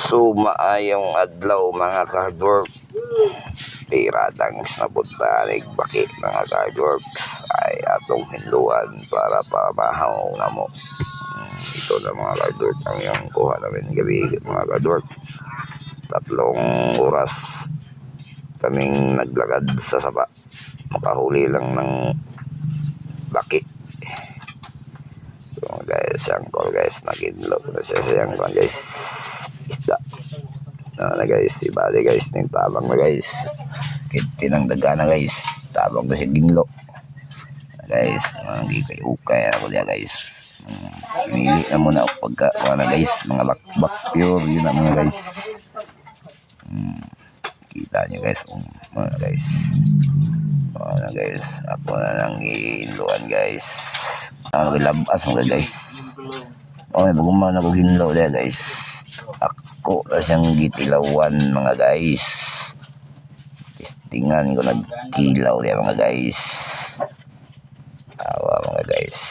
So maayong adlaw mga ka-hardwork. Tiradang snapuntanig baki mga ka-hardworks ay atong hinluan para pamahaw na mo. Ito na mga ka-hardwork ang yung kuha namin gabi mga ka-hardwork. 3 oras kaming naglakad sa sapa. Makahuli lang ng baki. So guys, siyangkol guys, nag-inlog na siya siyangkol guys. Isda. Na guys, ibali guys, ng tabang na guys. Kinang daga na guys. Tabang na siya ginlo. Guys, hindi kayo ukay ako diya guys. Pinili na muna ako pagka na guys. Mga bakbak pure, yun na mga guys. Kita nyo guys, mga guys. Mga guys, ako na lang ginloan guys. Ano labas mga guys. Okay, bagumang ako ginlo diya guys. Ako na siyang gitilawan mga guys. Testingan ko nagkilaw diya mga guys. Tawa mga guys.